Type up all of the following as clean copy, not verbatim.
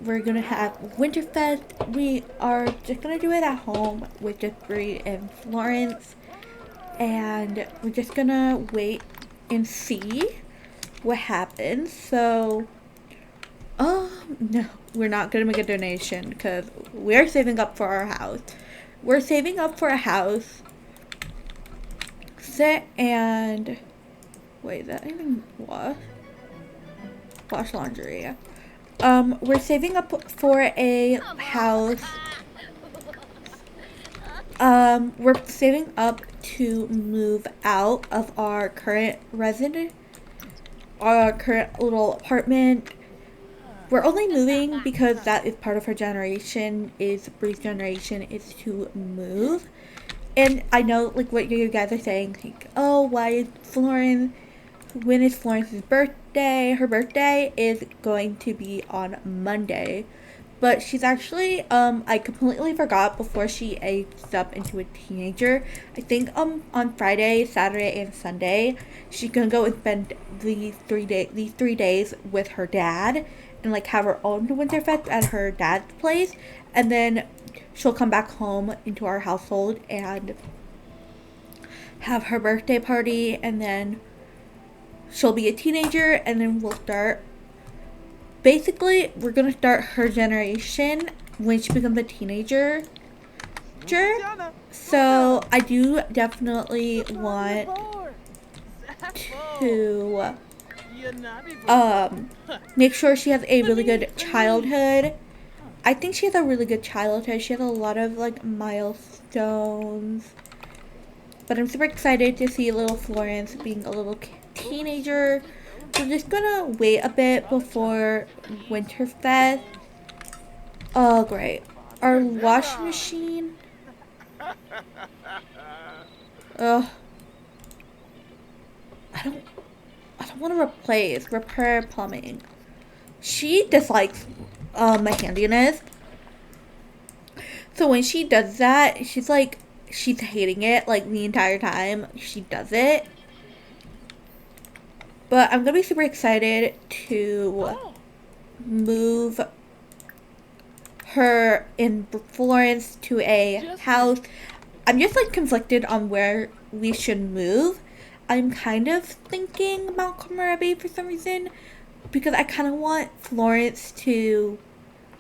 we're gonna have Winterfest. We are just gonna do it at home with just Bree and Florence, and we're just gonna wait and see what happens. So, oh no, we're not gonna make a donation because we're saving up for our house. We're saving up for a house. And wait, that even what? Wash laundry. We're saving up for a house. We're saving up to move out of our current our current little apartment. We're only moving because that is part of her generation, is Bree's generation, is to move. And I know, like, what you guys are saying, like, oh, why is when is Florence's birthday? Her birthday is going to be on Monday. But she's actually, I completely forgot before she aged up into a teenager. I think, on Friday, Saturday, and Sunday, she's gonna go and spend these 3 days with her dad and, like, have her own Winterfest at her dad's place. And then she'll come back home into our household and have her birthday party, and then she'll be a teenager, and then we'll start. Basically, we're gonna start her generation when she becomes a teenager. So I do definitely want to make sure she has a really good childhood. I think she has a really good childhood. She has a lot of, like, milestones. But I'm super excited to see little Florence being a little teenager. We're just gonna wait a bit before Winterfest. Oh, great. Our washing machine. Ugh. I don't want to repair plumbing. She dislikes my handiness. So when she does that, she's hating it, like, the entire time she does it. But I'm gonna be super excited to move her in Florence to a house. I'm just, like, conflicted on where we should move. I'm kind of thinking about Komorebi for some reason, because I kind of want Florence to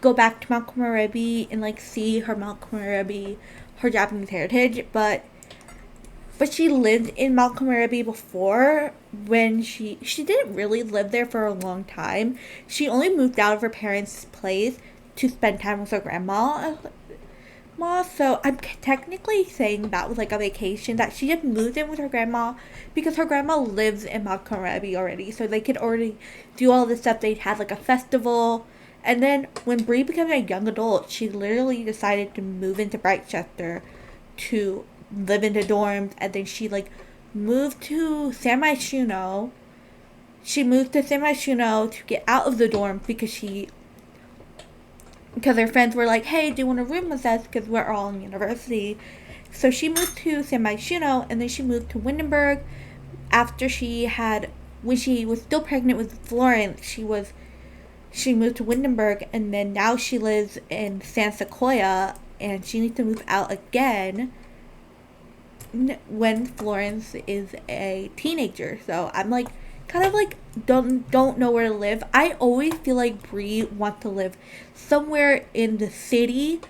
go back to Mount Komorebi and, like, see her Mount Komorebi, her Japanese heritage, but she lived in Mount Komorebi before, when she didn't really live there for a long time. She only moved out of her parents' place to spend time with her grandma. So I'm technically saying that was, like, a vacation, that she just moved in with her grandma because her grandma lives in Mount Komorebi already, so they could already do all this stuff. They'd have, like, a festival. And then when Bree became a young adult, she literally decided to move into Brightchester to live in the dorms, and then she, like, moved to San Myshuno. She moved to San Myshuno to get out of the dorms because her friends were like, hey, do you want to room with us, because we're all in university. So she moved to San Myshuno, and then she moved to Windenburg after when she was still pregnant with Florence. She moved to Windenburg, and then now she lives in San Sequoia, and she needs to move out again when Florence is a teenager. So I'm, like, kind of, like, don't know where to live. I always feel like Bree wants to live somewhere in the city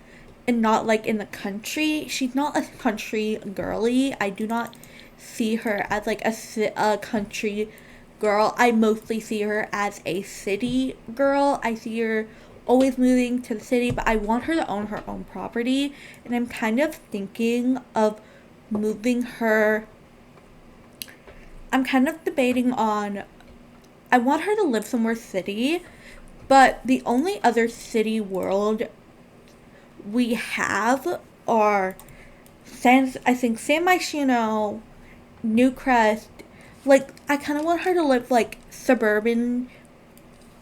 and not, like, in the country. She's not a country girly. I do not see her as, like, a country girl. I mostly see her as a city girl. I see her always moving to the city, but I want her to own her own property, and I'm kind of thinking of moving her. I'm kind of debating on, I want her to live somewhere city, but the only other city world we have are San Myshuno, Newcrest. Like, I kind of want her to live, like, suburban,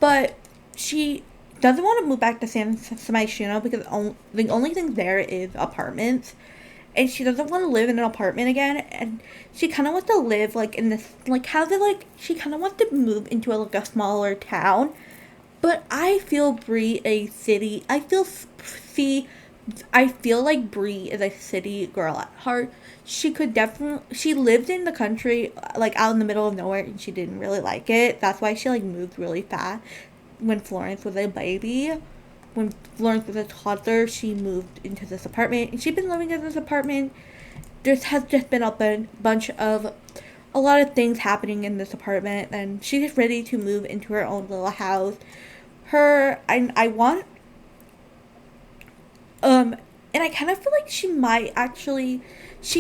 but she doesn't want to move back to San Myshuno because the only thing there is apartments, and she doesn't want to live in an apartment again, and she kind of wants to live, like, in this, like, she kind of wants to move into, like, a smaller town, But I feel Brie a city. I feel like Brie is a city girl at heart. She lived in the country, like out in the middle of nowhere, and she didn't really like it. That's why she like moved really fast when Florence was a baby. When Florence was a toddler, she moved into this apartment, and she's been living in this apartment. There has just been bunch of a lot of things happening in this apartment, and she's ready to move into her own little house. I want and I kind of feel like she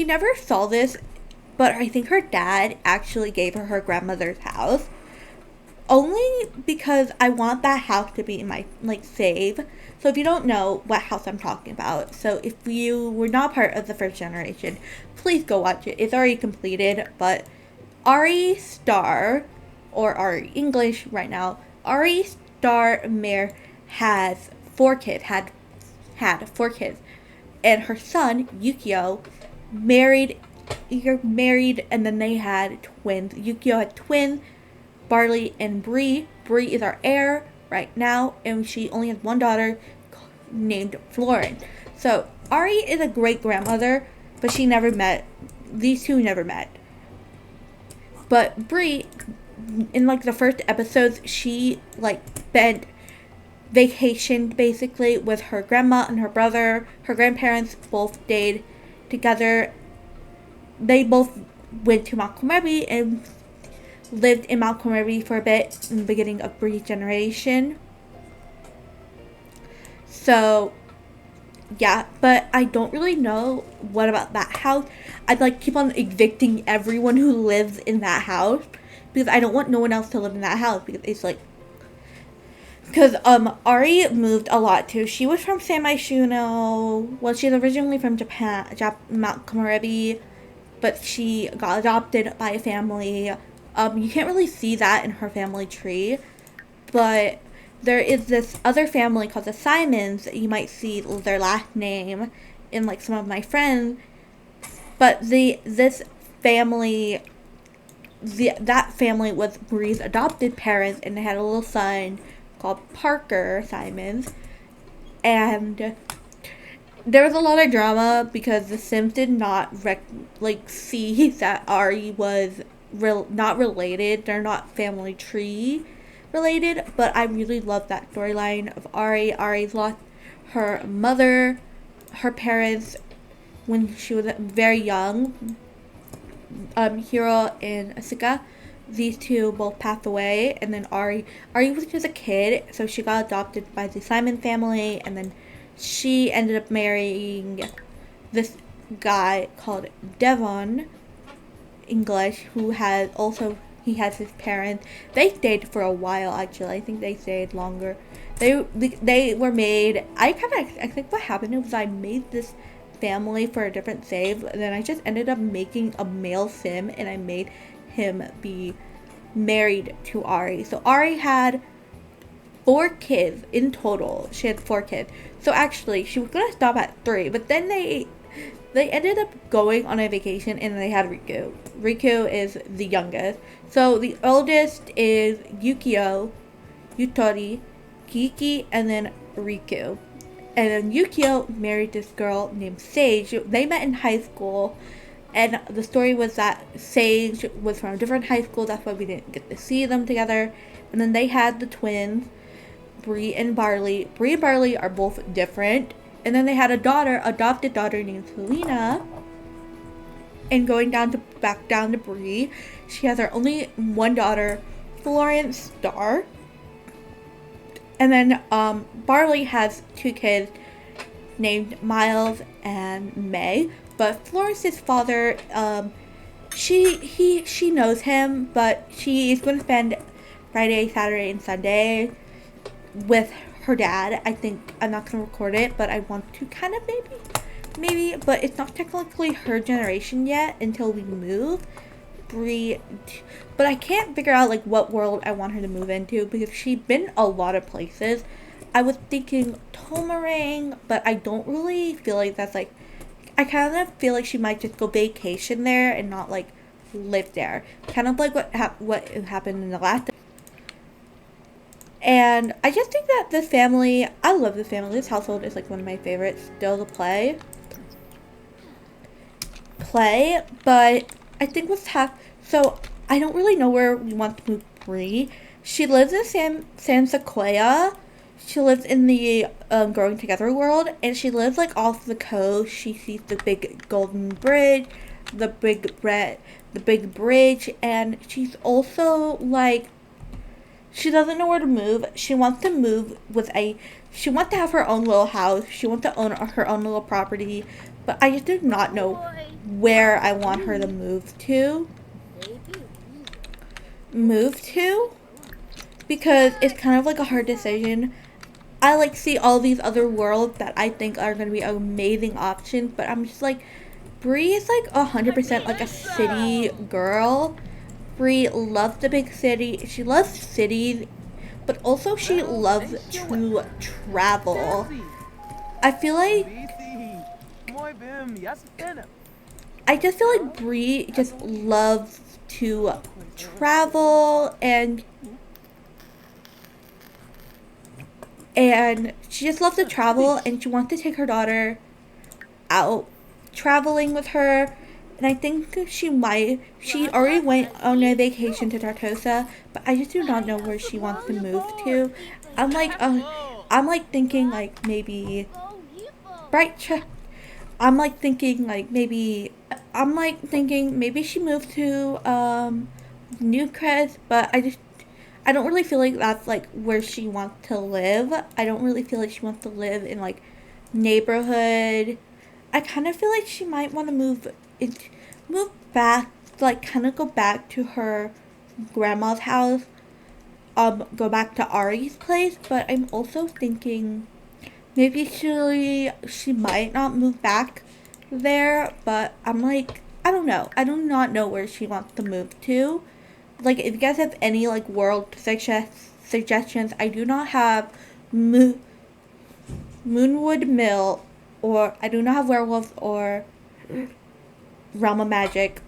never saw this, but I think her dad actually gave her grandmother's house. Only because I want that house to be in my, like, save. So if you don't know what house I'm talking about, so if you were not part of the first generation, please go watch it. It's already completed, but Ari Star, or Ari English right now, Ari Star Mare has 4 kids, had 4 kids, and her son Yukio married, and then they had twins. Yukio had twins, Barley and Brie. Brie is our heir right now, and she only has one daughter named Florence. So Ari is a great grandmother, but these two never met. But Brie, in like the first episodes, she like spent vacationed basically with her grandma and her brother. Her grandparents both stayed together. They both went to Mount Komorebi and lived in Mount Komorebi for a bit in the beginning of Brie's generation. So yeah, but I don't really know what about that house. I'd like keep on evicting everyone who lives in that house, because I don't want no one else to live in that house, because it's like, because Ari moved a lot too. She was from San Myshuno. Well, she's originally from Japan, Mount Komorebi, but she got adopted by a family. You can't really see that in her family tree, but there is this other family called the Simons. You might see their last name in like some of my friends, but that family was Brie's adopted parents, and they had a little son called Parker Simons, and there was a lot of drama because the Sims did not see that Ari was not related. They're not family tree related, but I really love that storyline of Ari. Ari's lost her mother, her parents, when she was very young. Hiro and Asuka, these two both passed away, and then Ari was just a kid, so she got adopted by the Simon family, and then she ended up marrying this guy called Devon English, who he has his parents. They stayed for a while, actually. I think they stayed longer. They were made. I think what happened was I made this family for a different save, and then I just ended up making a male sim, and I made him be married to Ari. So Ari had 4 kids in total. She had 4 kids. So actually, she was gonna stop at 3, but then they ended up going on a vacation, and they had Riku. Riku is the youngest. So the oldest is Yukio, Yutori, Kiki, and then Riku. And then Yukio married this girl named Sage. They met in high school, and the story was that Sage was from a different high school. That's why we didn't get to see them together. And then they had the twins, Brie and Barley. Brie and Barley are both different. And then they had adopted daughter named Selena. And going back down to Brie, she has her only one daughter, Florence Star. And then Barley has 2 kids named Miles and May. But Florence's father, she knows him, but she is going to spend Friday, Saturday, and Sunday with her dad. I think I'm not going to record it, but I want to kind of maybe, but it's not technically her generation yet until we move. But I can't figure out like what world I want her to move into, because she's been a lot of places. I was thinking Tomarang, but I don't really feel like that's like, I kind of feel like she might just go vacation there and not like live there, kind of like what happened in the last. And I just think that this family, I love this family. This household is like one of my favorites still to play, but I think so I don't really know where we want to move Bree. She lives in San Sequoia. She lives in the Growing Together world, and she lives like off the coast. She sees the big golden bridge, the big bridge, and she's also like she doesn't know where to move. She wants to move she wants to have her own little house. She wants to own her own little property, but I just do not know where I want her to move to. Because it's kind of like a hard decision. I like see all these other worlds that I think are going to be amazing options, but I'm just like, Bree is like 100% like a city girl. Bree loves the big city. She loves cities, but also she loves to travel. I feel like I just feel like Bree just loves to travel and she just loves to travel, and she wants to take her daughter out traveling with her. And I think she already went on a vacation to Tartosa, but I just do not know where she wants to move to. I'm like thinking like maybe I'm like thinking like maybe she moved to Newcrest, but I don't really feel like that's like where she wants to live. I don't really feel like she wants to live in like neighborhood. I kind of feel like she might want to move back, like kind of go back to her grandma's house, go back to Ari's place. But I'm also thinking maybe she might not move back there. But I'm like, I don't know. I do not know where she wants to move to. Like, if you guys have any like world suggestions, I do not have Moonwood Mill, or I do not have Werewolves or Realm of Magic.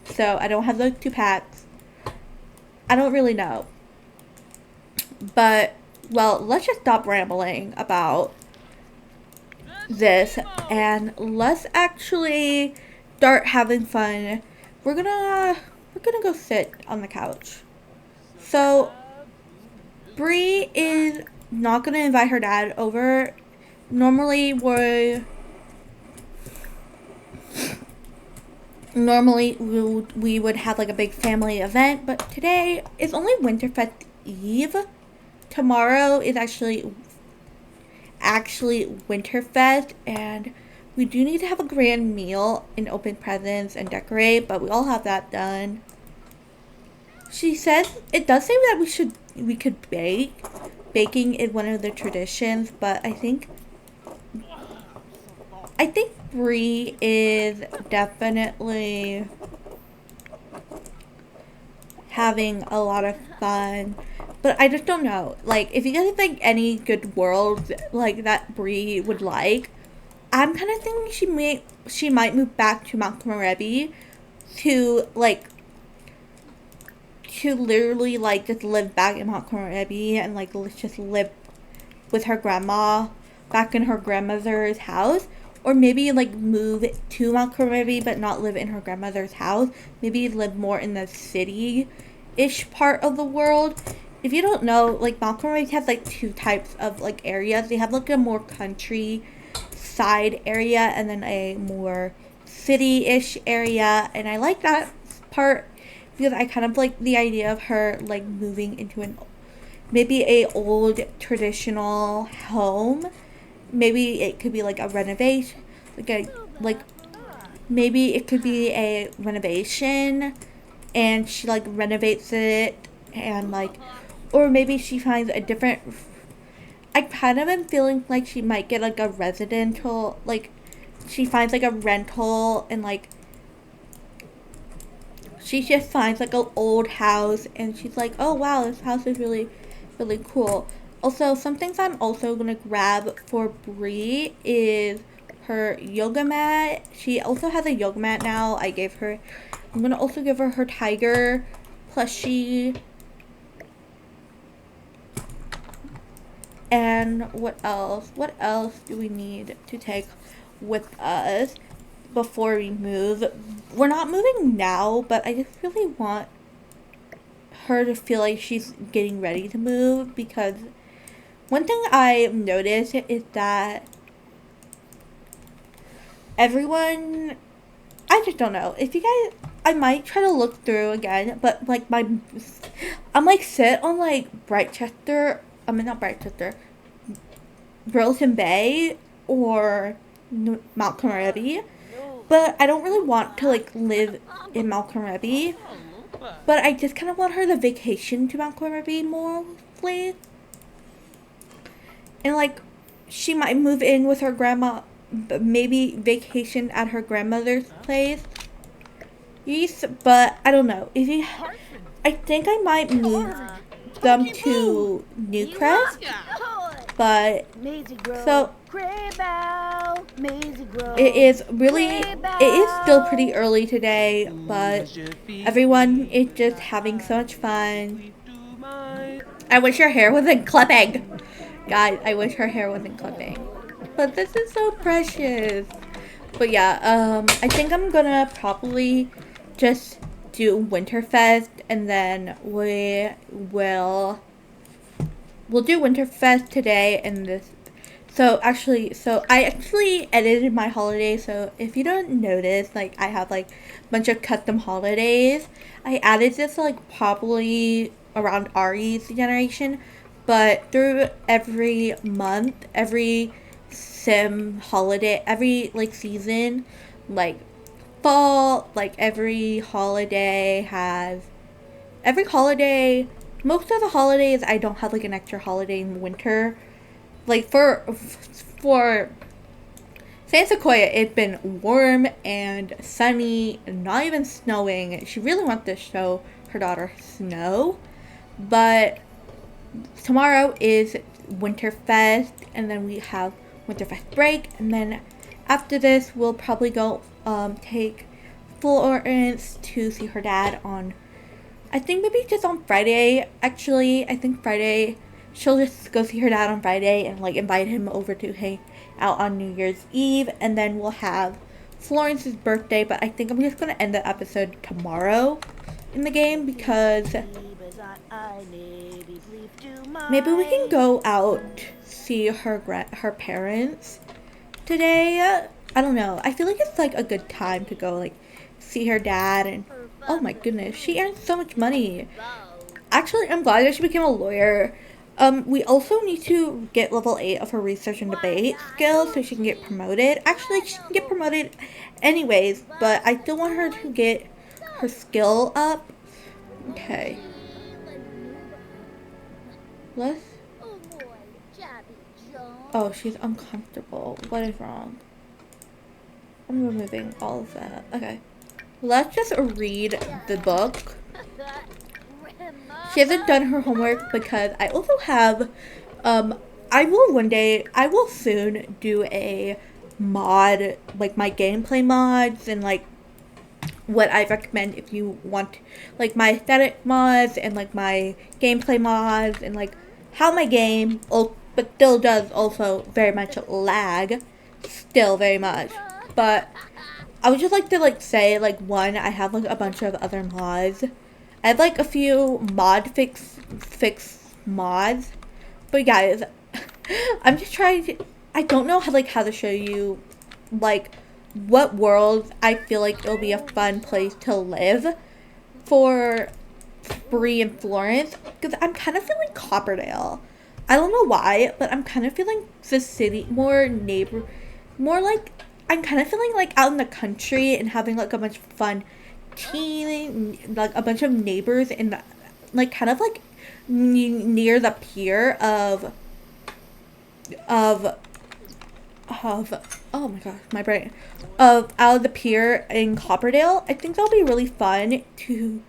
So I don't have those 2 packs. I don't really know. But well, let's just stop rambling about this and let's actually start having fun. We're gonna go sit on the couch. So Bree is not gonna invite her dad over. Normally we would have like a big family event, but today is only Winterfest Eve. Tomorrow is actually Winterfest, and we do need to have a grand meal and open presents and decorate, but we all have that done. She says it does say that we could bake. Baking is one of the traditions, but I think Bree is definitely having a lot of fun. But I just don't know. Like, if you guys have like any good worlds like that Bree would like, I'm kind of thinking she might move back to Mount Komorebi to literally like just live back in Mount Komorebi and like let's just live with her grandma back in her grandmother's house. Or maybe like move to Mount Komorebi but not live in her grandmother's house. Maybe live more in the city-ish part of the world. If you don't know, like Mount Komorebi has like 2 types of like areas. They have like a more country side area and then a more city-ish area. And I like that part because I kind of like the idea of her like moving into maybe a old traditional home. Maybe it could be like a renovation, maybe it could be a renovation and she like renovates it and like, or maybe she finds a different, I kind of am feeling like she might get like a residential, like she finds like a rental and like she just finds like an old house and she's like, oh wow, this house is really, really cool. Also, some things I'm also going to grab for Bree is her yoga mat. She also has a yoga mat now. I'm going to also give her her tiger plushie. And what else? What else do we need to take with us before we move? We're not moving now, but I just really want her to feel like she's getting ready to move, because one thing I noticed is that everyone, I just don't know. If you guys, I might try to look through again, but like I'm like sit on like Brightchester, I mean not Brightchester, Burleson Bay or Mount Komorebi, but I don't really want to like live in Mount Komorebi, but I just kind of want her to vacation to Mount Komorebi mostly, and like she might move in with her grandma, maybe vacation at her grandmother's place. Yes, but I don't know. If you, I think I might move them to Newcrest, but so it is really, it is still pretty early today, but everyone is just having so much fun. I wish her hair wasn't clipping. God, I wish her hair wasn't clipping. But this is so precious. But yeah, I think I'm gonna probably just do Winterfest, and then we'll do Winterfest today and this. So I actually edited my holiday, so if you don't notice, like I have like a bunch of custom holidays. I added this like probably around Ari's generation, but through every month, every sim holiday, every like season, like fall, like every holiday, most of the holidays I don't have like an extra holiday in winter. Like for San Sequoia, it's been warm and sunny, not even snowing. She really wants to show her daughter snow, but tomorrow is Winterfest, and then we have Winterfest break, and then after this we'll probably go take Florence to see her dad on, I think maybe just on Friday. Actually, I think Friday she'll just go see her dad on Friday and like invite him over to hang out on New Year's Eve, and then we'll have Florence's birthday. But I think I'm just gonna end the episode tomorrow in the game, because maybe we can go out see her parents today. I don't know. I feel like it's like a good time to go like see her dad, and oh my goodness, she earns so much money. Actually, I'm glad that she became a lawyer. We also need to get level 8 of her research and debate skills so she can get promoted. Actually, she can get promoted anyways, but I still want her to get her skill up. Okay. Let's... Oh, she's uncomfortable. What is wrong? I'm removing all of that. Okay. Let's just read the book. She hasn't done her homework because I also have, I will soon do a mod, like my gameplay mods, and like what I recommend if you want, like my aesthetic mods and like my gameplay mods, and like how my game, but still does also very much lag, still very much, but I would just like to like say, like, one, I have like a bunch of other mods. I have like a few fix mods, but guys, I'm just trying to, I don't know how to show you like what world I feel like it'll be a fun place to live for Bree and Florence, because I'm kind of feeling Copperdale. I don't know why, but I'm kind of feeling the city more like I'm kind of feeling like out in the country and having like a bunch of fun like a bunch of neighbors in the, like kind of like near the pier of oh my gosh, my brain, of out of the pier in Copperdale. I think that'll be really fun to,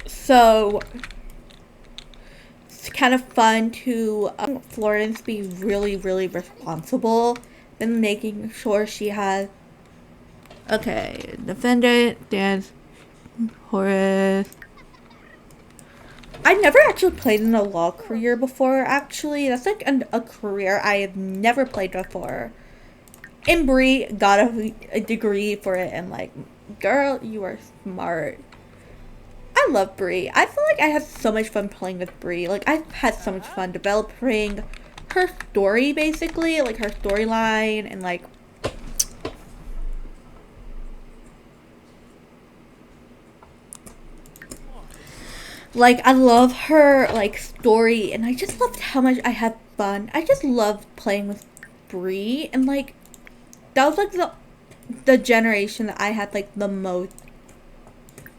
so it's kind of fun to Florence be really responsible in making sure she has, okay, defendant, dance, Horace. I never actually played in a law career before, actually. That's like a career I have never played before. And Bree got a degree for it, and like, girl, you are smart. I love Bree. I feel like I had so much fun playing with Bree. Like, I've had so much fun developing her story, basically. Like, her storyline, and like, I love her, like, story, and I just loved how much I had fun. I just loved playing with Bree, and like, that was like the generation that I had like the most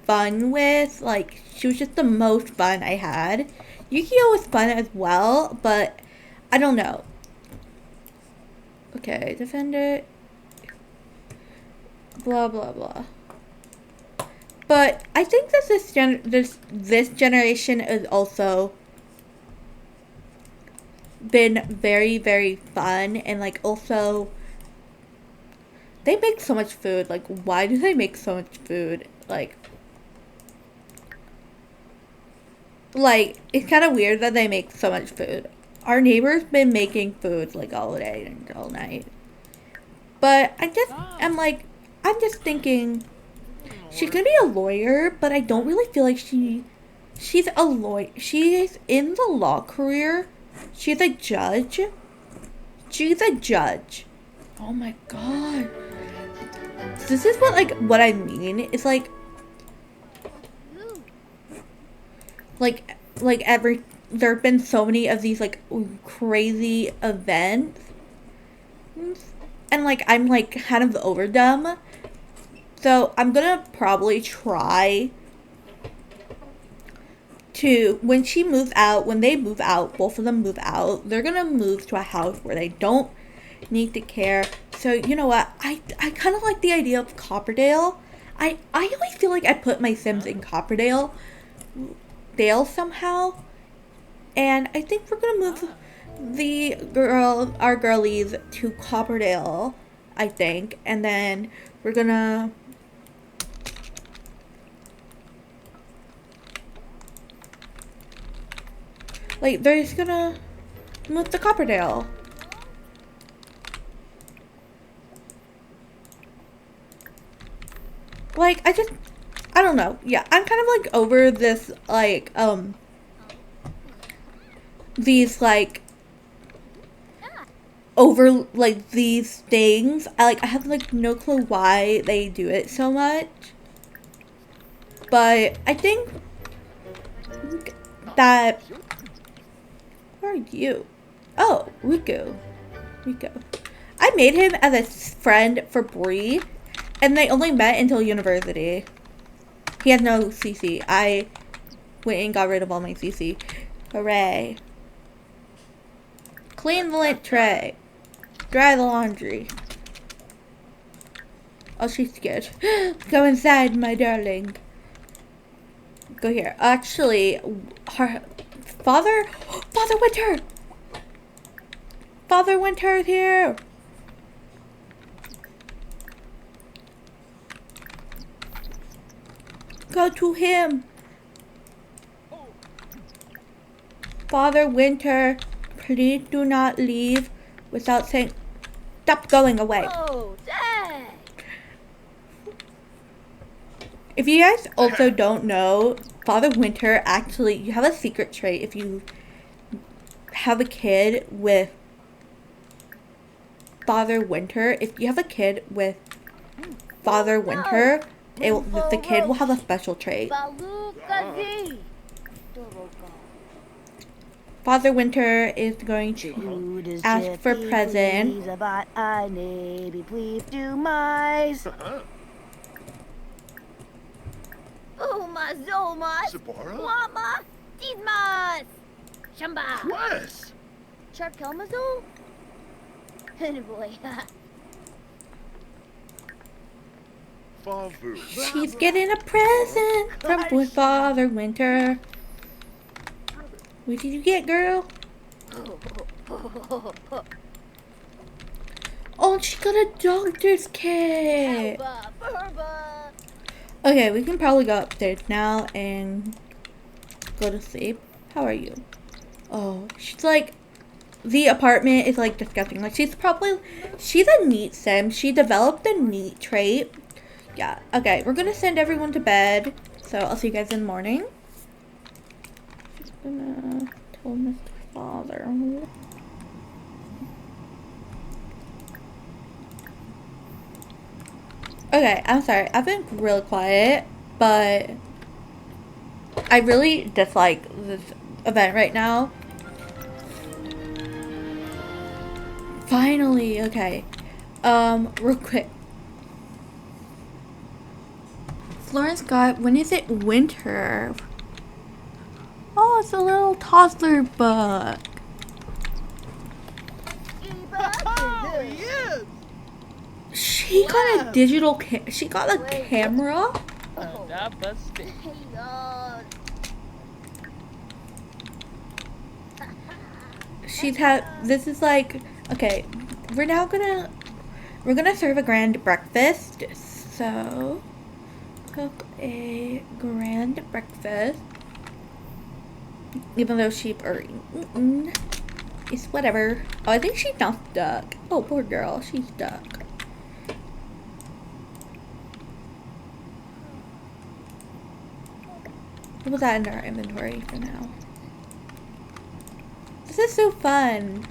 fun with. Like, she was just the most fun I had. Yukio was fun as well, but I don't know. Okay, defend it. Blah blah blah. But I think that this generation has also been very, very fun, and like, also they make so much food. Like, why do they make so much food? Like it's kind of weird that they make so much food. Our neighbor's been making food like all day and all night. But I'm just thinking, she could be a lawyer, but I don't really feel like she's a lawyer. She is in the law career. She's a judge. She's a judge. Oh my god. This is what I mean. It's like there have been so many of these like crazy events, and like I'm like kind of over them. So I'm gonna probably try to, when they move out, both of them move out, they're gonna move to a house where they don't need to care. So you know what? I kind of like the idea of Copperdale. I always feel like I put my Sims in Copperdale somehow, and I think we're gonna move our girlies to Copperdale, I think, and then we're gonna they're just gonna move to Copperdale. Like, I don't know. Yeah, I'm kind of like over this, these over these things. I have like no clue why they do it so much. But I think that, where are you? Oh, Rico. I made him as a friend for Bree, and they only met until university. He had no CC. I went and got rid of all my CC. Hooray. Clean the lint tray. Dry the laundry. Oh, she's scared. Go inside, my darling. Go here. Actually, her Father Winter! Father Winter is here! Go to him! Father Winter, please do not leave without saying, stop going away. Oh, dang! If you guys also don't know, Father Winter, actually, you have a secret trait. If you have a kid with Father Winter, the kid will have a special trait. Father Winter is going to ask for present. Uma Zomas, Lama, Didmas, Shamba, Yes. Charkelmazo, and boy, Favu. She's getting a present from Father Winter. What did you get, girl? Oh, she got a doctor's kit. Burba. Okay, we can probably go upstairs now and go to sleep. How are you? Oh, she's like, the apartment is like disgusting. Like she's a neat sim. She developed a neat trait. Yeah, okay, we're gonna send everyone to bed. So I'll see you guys in the morning. Just gonna tell Mr. Father. Okay, I'm sorry. I've been real quiet, but I really dislike this event right now. Finally, okay. Real quick. Florence got, when is it winter? Oh, it's a little toddler book. Oh, yes! She got a digital she got a camera. She's had, this is like, okay, we're gonna serve a grand breakfast. So, cook a grand breakfast. Even though she's it's whatever. Oh, I think she's not stuck. Oh, poor girl, she's stuck. We'll put that in our inventory for now. This is so fun.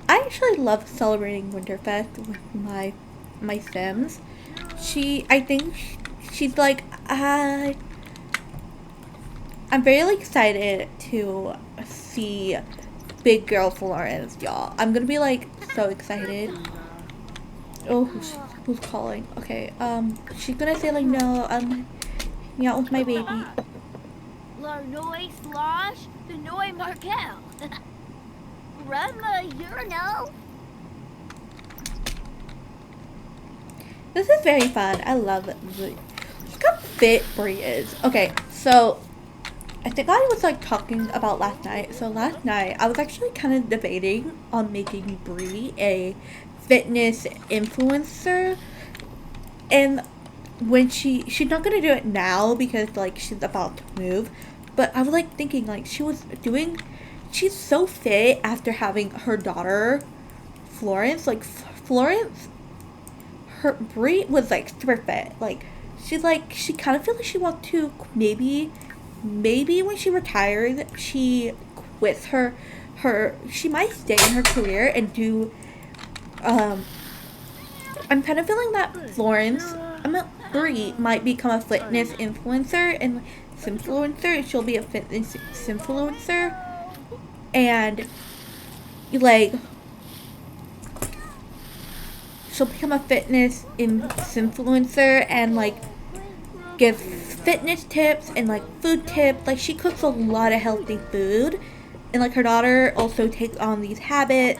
I actually love celebrating Winterfest with my Sims. I think she's like, I'm very excited to see big girl Florence, y'all. I'm gonna be like so excited. Oh, who's calling? Okay, she's gonna say like, no, I'm hanging out with my baby. Larnoy Slosh, the Noy Markel. Grandma, you know. This is very fun. I love it. Look how fit Brie is. Okay, so I think I was like talking about last night. So last night I was actually kind of debating on making Brie a fitness influencer, and when she's not gonna do it now because like she's about to move, but I was like thinking like she's so fit after having her daughter Florence. Like Florence, her Brie was like super fit. Like she kind of feels like she wants to maybe when she retires she quits her she might stay in her career and do I'm kind of feeling that Brie might become a fitness influencer and influencer. She'll be a fitness influencer, and like she'll become a fitness influencer and like give fitness tips and like food tips. Like she cooks a lot of healthy food, and like her daughter also takes on this habit,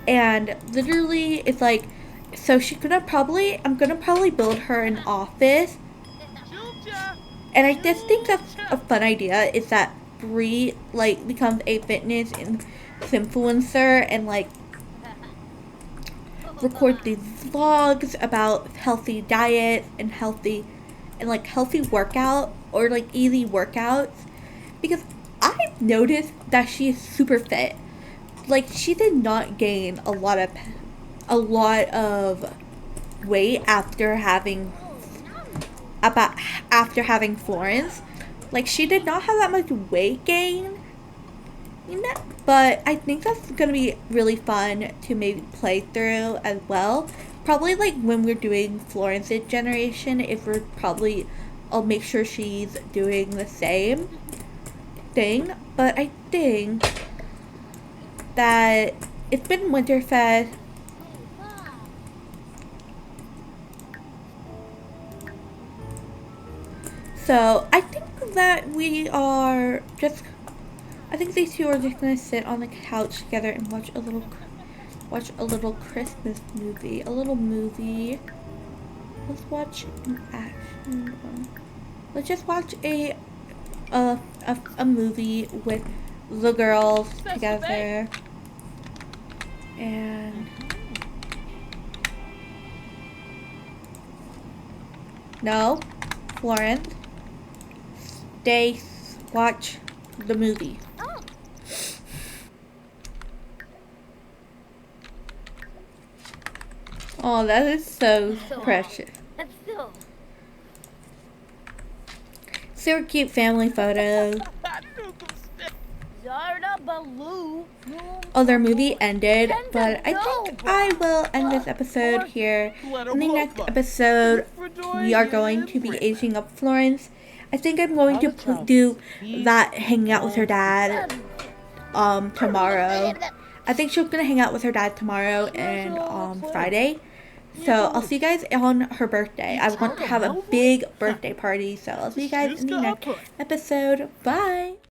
and literally it's like, so I'm gonna probably build her an office, and I just think that's a fun idea, is that Brie like becomes a fitness influencer and like record these vlogs about healthy diet and healthy workout or like easy workouts, because I've noticed that she is super fit. Like she did not gain a lot of weight after having Florence. Like she did not have that much weight gain, you know? But I think that's gonna be really fun to maybe play through as well. Probably like when we're doing Florence's generation, I'll make sure she's doing the same thing. But I think that it's been Winterfest. So I think that I think these two are just gonna sit on the couch together and watch a little Christmas movie. A little movie. Let's watch an action one. Let's just watch a movie with the girls together. And No. Florence. Stay. Watch the movie. Oh, Oh, that is so precious. that's so. Super cute family photo. Zarda Baloo. Oh, their movie ended, but I think I will end this episode here. In the next episode, we are going to be aging up Florence. I think I'm going to do that hanging out with her dad tomorrow. I think she's gonna hang out with her dad tomorrow and Friday. So I'll see you guys on her birthday. I want to have a big birthday party. So I'll see you guys in the next episode. Bye.